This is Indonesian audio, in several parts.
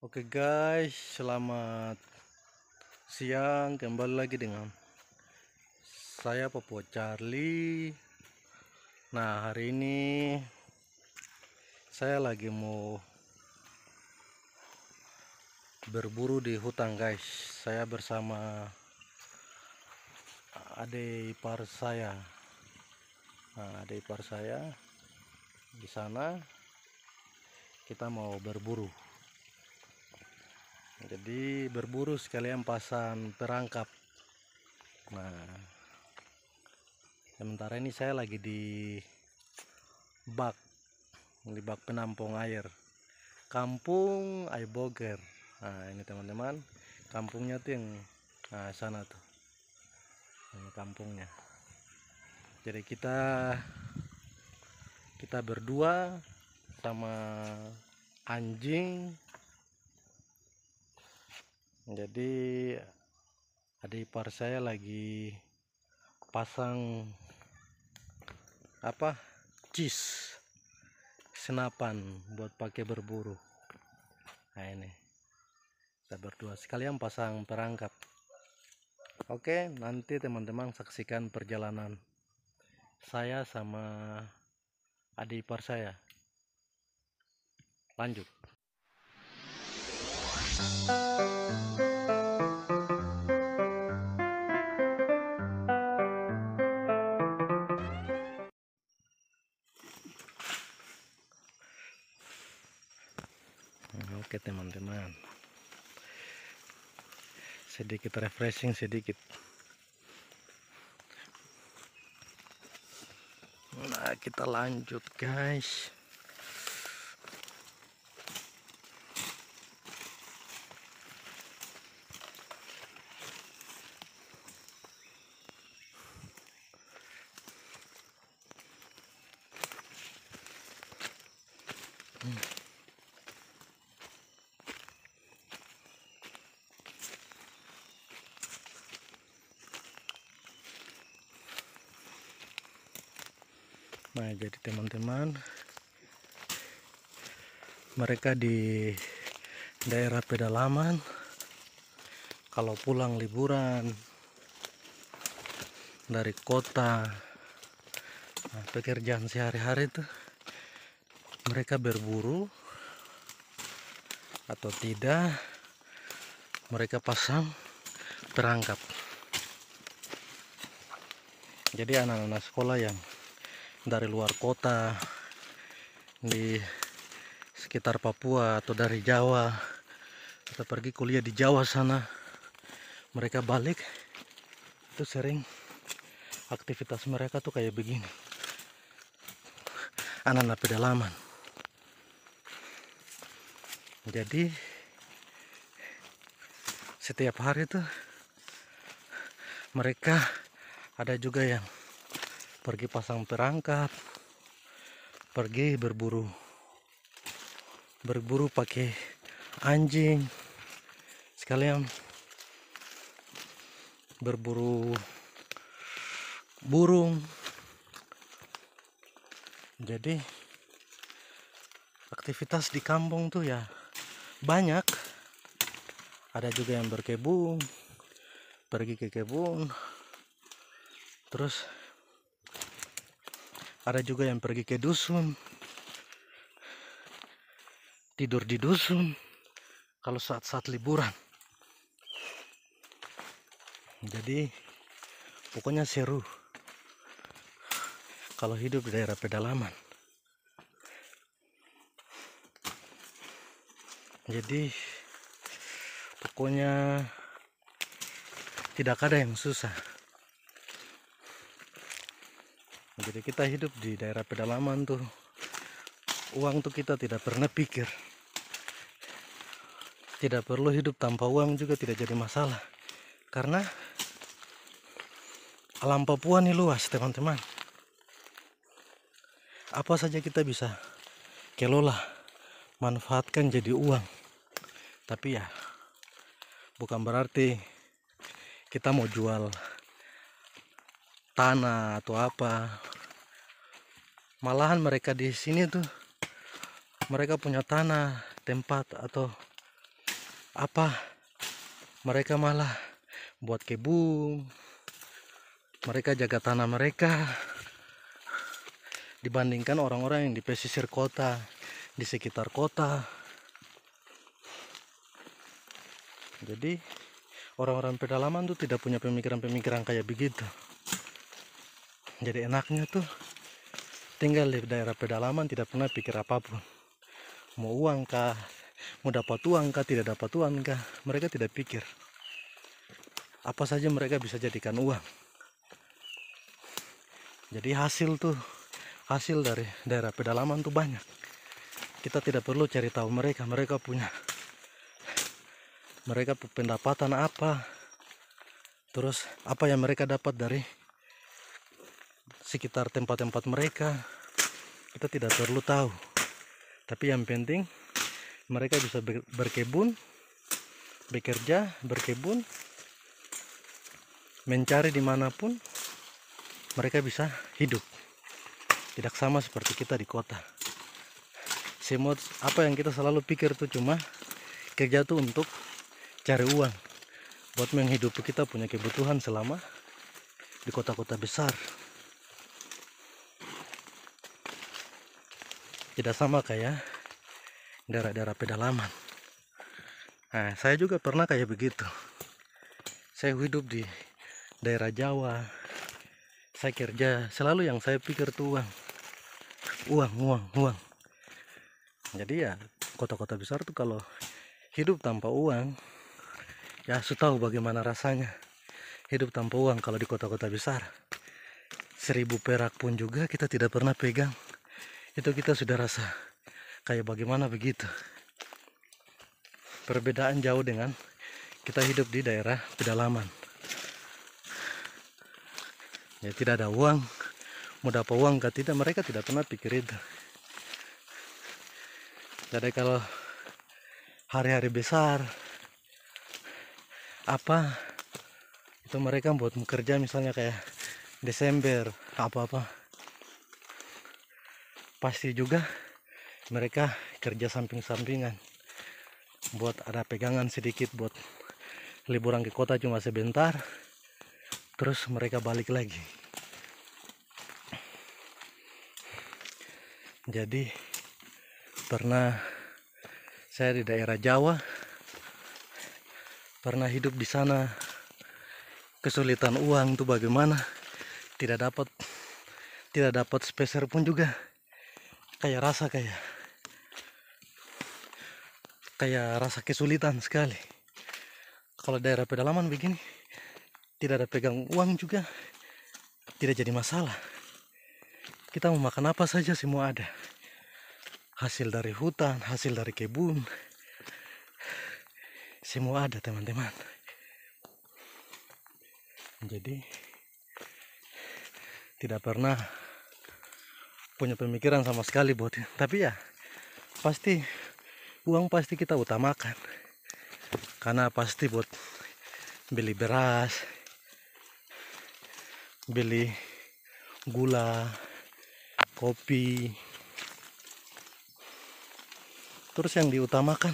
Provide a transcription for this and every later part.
Oke guys, selamat siang. Kembali lagi dengan saya Popo Charlie. Nah, hari ini saya lagi mau berburu di hutan guys. Saya bersama adik ipar saya. Nah, adik ipar saya di sana kita mau berburu. Jadi berburu sekalian pasang perangkap. Nah, sementara ini saya lagi di bak penampung air Kampung Aiboger. Nah, ini teman-teman, kampungnya tuh yang sana tuh. Ini kampungnya. Jadi kita berdua sama anjing. Jadi adik ipar saya lagi pasang cheese senapan buat pakai berburu. Nah, ini kita berdua sekalian pasang perangkap. Oke, nanti teman-teman saksikan perjalanan saya sama adik ipar saya. Lanjut. Oke teman-teman, sedikit refreshing sedikit. Nah, kita lanjut guys. Nah, jadi teman-teman, mereka di daerah pedalaman kalau pulang liburan dari kota, pekerjaan sehari-hari itu mereka berburu atau tidak, mereka pasang perangkap. Jadi anak-anak sekolah yang dari luar kota di sekitar Papua atau dari Jawa atau pergi kuliah di Jawa sana, mereka balik itu sering aktivitas mereka tuh kayak begini, anak-anak pedalaman. Jadi setiap hari tuh mereka ada juga yang pergi pasang perangkap, pergi berburu pakai anjing, sekalian berburu burung. Jadi aktivitas di kampung tuh ya banyak. Ada juga yang berkebun, pergi ke kebun, terus ada juga yang pergi ke dusun, tidur di dusun kalau saat-saat liburan. Jadi pokoknya seru kalau hidup di daerah pedalaman. Jadi pokoknya tidak ada yang susah. Jadi kita hidup di daerah pedalaman tuh, uang tuh kita tidak pernah pikir. Tidak perlu hidup tanpa uang juga tidak jadi masalah. Karena alam Papua ini luas teman-teman. Apa saja kita bisa kelola, manfaatkan jadi uang. Tapi ya bukan berarti kita mau jual tanah atau apa. Malahan mereka di sini tuh mereka punya tanah, tempat atau Apa mereka malah buat kebun, mereka jaga tanah mereka, dibandingkan orang-orang yang di pesisir kota, di sekitar kota. Jadi orang-orang pedalaman tuh tidak punya pemikiran-pemikiran kayak begitu. Jadi enaknya tuh tinggal di daerah pedalaman, tidak pernah pikir apapun. Mau uang kah, mau dapat uang kah, tidak dapat uang kah, mereka tidak pikir. Apa saja mereka bisa jadikan uang. Jadi hasil dari daerah pedalaman tuh banyak. Kita tidak perlu cari tahu mereka punya pendapatan apa, terus apa yang mereka dapat dari sekitar tempat-tempat mereka. Kita tidak perlu tahu, tapi yang penting mereka bisa berkebun, bekerja, berkebun, mencari dimanapun mereka bisa hidup. Tidak sama seperti kita di kota. Semua apa yang kita selalu pikir tuh cuma kerja tuh untuk cari uang, buat menghidupi kita punya kebutuhan selama di kota-kota besar. Tidak sama kayak daerah-daerah pedalaman. Nah, saya juga pernah kayak begitu. Saya hidup di daerah Jawa. Saya kerja, selalu yang saya pikir tuh uang. Jadi ya kota-kota besar tuh kalau hidup tanpa uang, ya sudah tahu bagaimana rasanya hidup tanpa uang. Kalau di kota-kota besar 1000 perak pun juga kita tidak pernah pegang, itu kita sudah rasa kayak bagaimana begitu. Perbedaan jauh dengan kita hidup di daerah pedalaman. Ya tidak ada uang, mau dapat uang kah tidak, mereka tidak pernah pikir itu. Jadi kalau hari-hari besar apa itu mereka buat bekerja, misalnya kayak Desember apa-apa, pasti juga mereka kerja samping-sampingan buat ada pegangan sedikit, buat liburan ke kota cuma sebentar, terus mereka balik lagi. Jadi pernah saya di daerah Jawa, pernah hidup di sana, kesulitan uang tuh bagaimana, tidak dapat speser pun juga kayak rasa kesulitan sekali. Kalau daerah pedalaman begini tidak ada pegang uang juga tidak jadi masalah. Kita mau makan apa saja semua ada, hasil dari hutan, hasil dari kebun, semua ada teman-teman. Jadi tidak pernah punya pemikiran sama sekali buat itu. Tapi ya pasti uang pasti kita utamakan, karena pasti buat beli beras, beli gula, kopi. Terus yang diutamakan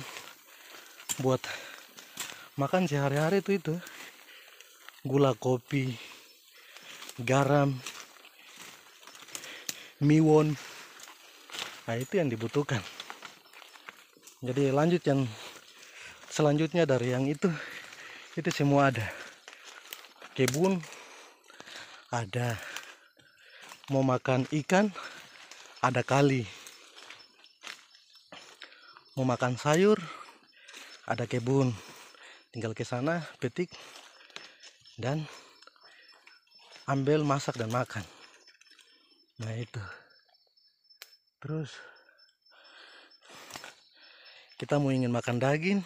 buat makan sehari-hari itu gula, kopi, garam, miwon. Nah itu yang dibutuhkan. Jadi lanjut yang selanjutnya dari yang itu semua ada. Kebun ada, mau makan ikan ada kali, mau makan sayur ada kebun, tinggal ke sana petik dan ambil, masak dan makan. Nah itu. Terus kita mau ingin makan daging,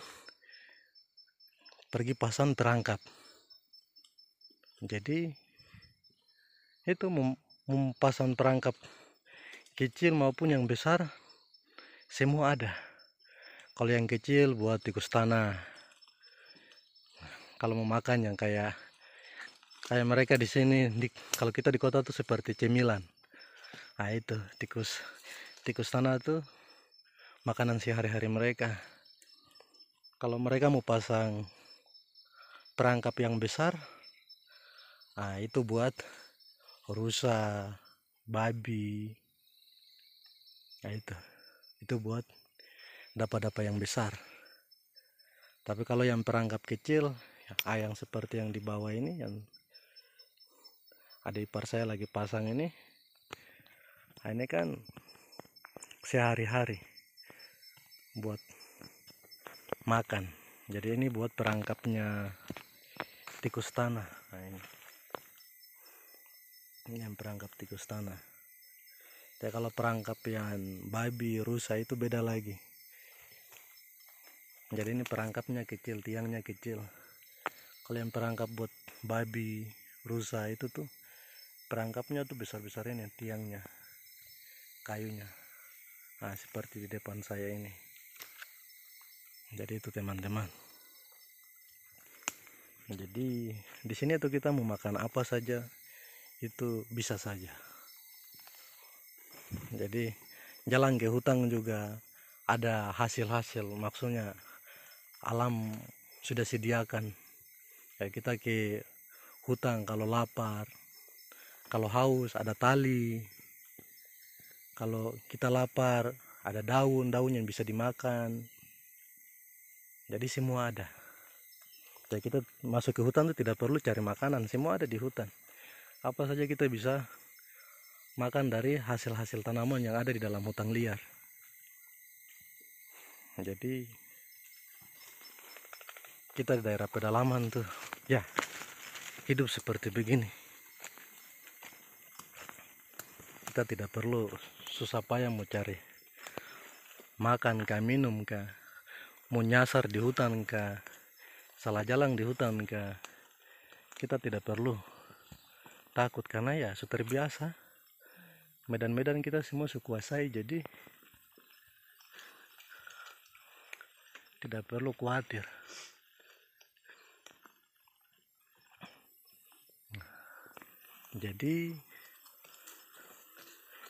pergi pasar terangkap. Jadi itu pasang perangkap kecil maupun yang besar semua ada. Kalau yang kecil buat tikus tanah, kalau mau makan yang kayak mereka di sini kalau kita di kota tuh seperti cemilan. Nah itu tikus tanah tuh makanan sehari-hari mereka. Kalau mereka mau pasang perangkap yang besar, nah itu buat rusa, babi, nah itu buat dapat yang besar. Tapi kalau yang perangkap kecil, yang seperti yang di bawah ini, yang adik ipar saya lagi pasang ini kan sehari-hari buat makan. Jadi ini buat perangkapnya tikus tanah. Nah, ini yang perangkap tikus tanah. Ya, kalau perangkap yang babi, rusa itu beda lagi. Jadi ini perangkapnya kecil, tiangnya kecil. Kalau yang perangkap buat babi, rusa itu tuh perangkapnya tuh besar-besar ini tiangnya, kayunya. Nah, seperti di depan saya ini. Jadi itu teman-teman. Jadi di sini tuh kita mau makan apa saja itu bisa saja. Jadi jalan ke hutan juga ada hasil-hasil, maksudnya alam sudah sediakan. Kayak kita ke hutan kalau lapar, kalau haus ada tali, kalau kita lapar ada daun yang bisa dimakan. Jadi semua ada. Jadi kita masuk ke hutan itu tidak perlu cari makanan, semua ada di hutan. Apa saja kita bisa makan dari hasil-hasil tanaman yang ada di dalam hutan liar. Jadi kita di daerah pedalaman tuh ya hidup seperti begini. Kita tidak perlu susah payah mau cari makan kah, minum kah, mau nyasar di hutan kah, salah jalan di hutan kah. Kita tidak perlu takut karena ya sudah terbiasa. Medan-medan kita semua kuasai, jadi tidak perlu khawatir. Jadi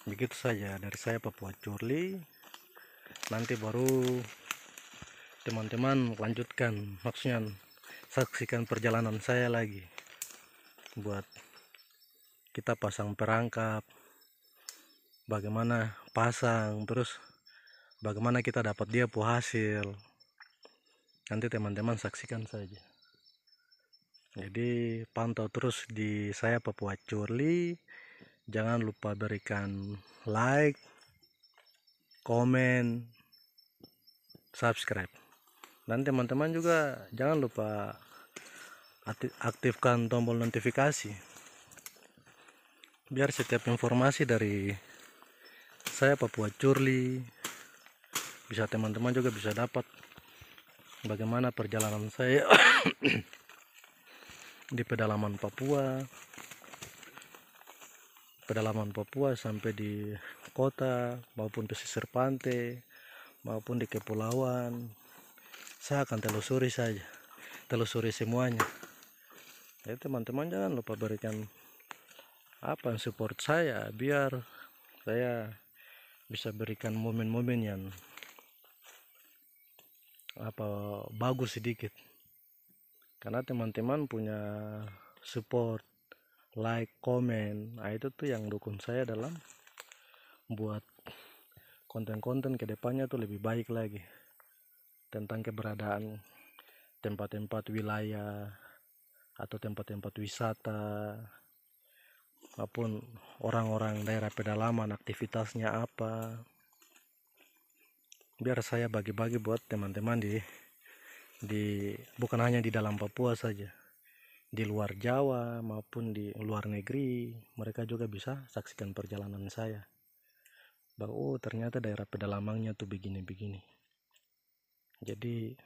begitu saja dari saya, Papua Curly. Nanti baru teman-teman lanjutkan, maksudnya saksikan perjalanan saya lagi buat kita pasang perangkap, bagaimana pasang, terus bagaimana kita dapat dia hasil. Nanti teman-teman saksikan saja. Jadi pantau terus di saya, Papua Curly. Jangan lupa berikan like, komen, subscribe. Dan teman-teman juga jangan lupa aktifkan tombol notifikasi biar setiap informasi dari saya, Papua Curly, bisa teman-teman juga bisa dapat bagaimana perjalanan saya di pedalaman Papua sampai di kota maupun pesisir pantai maupun di kepulauan. Saya akan telusuri semuanya. Jadi teman-teman jangan lupa berikan support saya biar saya bisa berikan momen-momen yang bagus sedikit. Karena teman-teman punya support, like, komen, itu tuh yang dukung saya dalam buat konten-konten kedepannya tuh lebih baik lagi tentang keberadaan tempat-tempat wilayah atau tempat-tempat wisata maupun orang-orang daerah pedalaman aktivitasnya apa, biar saya bagi-bagi buat teman-teman di bukan hanya di dalam Papua saja, di luar Jawa maupun di luar negeri, mereka juga bisa saksikan perjalanan saya bahwa ternyata daerah pedalamannya tuh begini-begini. Jadi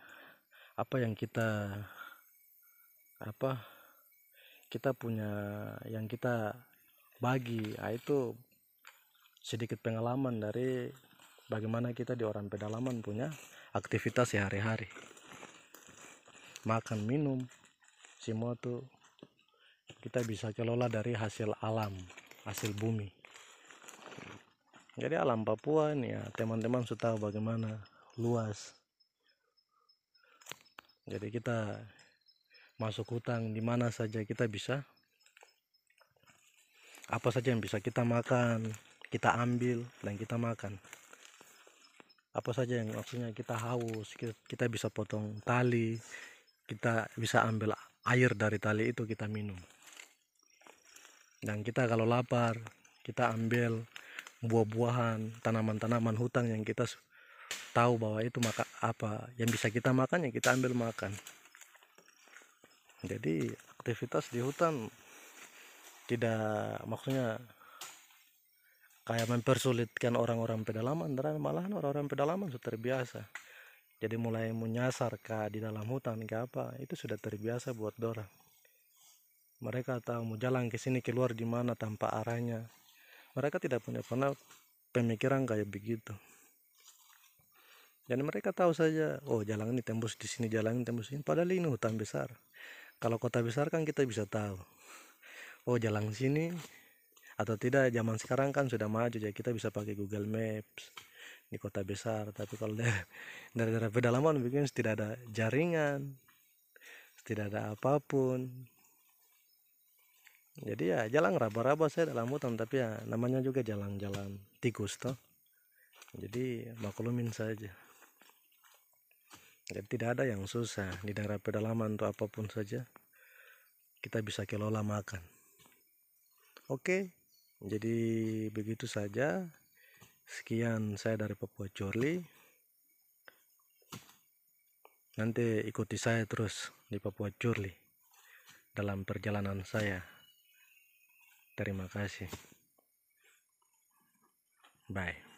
apa yang kita punya, yang kita bagi, itu sedikit pengalaman dari bagaimana kita di orang pedalaman punya aktivitas sehari-hari, makan, minum, semua tuh kita bisa kelola dari hasil alam, hasil bumi. Jadi alam Papua ini ya teman-teman sudah tahu bagaimana luas. Jadi kita masuk hutan di mana saja kita bisa, apa saja yang bisa kita makan, kita ambil dan kita makan. Apa saja yang maksudnya kita haus, kita bisa potong tali, kita bisa ambil air dari tali itu kita minum. Dan kita kalau lapar, kita ambil buah-buahan, tanaman-tanaman hutan yang kita tahu bahwa itu apa yang bisa kita makan, ya kita ambil makan. Jadi aktivitas di hutan tidak maksudnya kayak mempersulitkan orang-orang pedalaman, dan malahan orang-orang pedalaman sudah terbiasa. Jadi mulai menyasar ke di dalam hutan ke apa, itu sudah terbiasa buat dorang. Mereka tahu mau jalan ke sini keluar di mana tanpa arahnya. Mereka tidak punya pernah pemikiran kayak begitu. Dan mereka tahu saja, oh jalan ini tembus di sini, jalan ini tembus sini. Padahal ini hutan besar. Kalau kota besar kan kita bisa tahu, oh jalan sini atau tidak. Zaman sekarang kan sudah maju, jadi kita bisa pakai Google Maps di kota besar. Tapi kalau dari daerah pedalaman mungkin tidak ada jaringan, tidak ada apapun. Jadi ya jalan raba-raba saya dalam hutan, tapi ya namanya juga jalan-jalan tikus toh. Jadi maklumin saja. Jadi tidak ada yang susah di daerah pedalaman atau apapun saja kita bisa kelola makan. Oke, jadi begitu saja. Sekian saya dari Papua Chorley. Nanti ikuti saya terus di Papua Chorley dalam perjalanan saya. Terima kasih. Bye.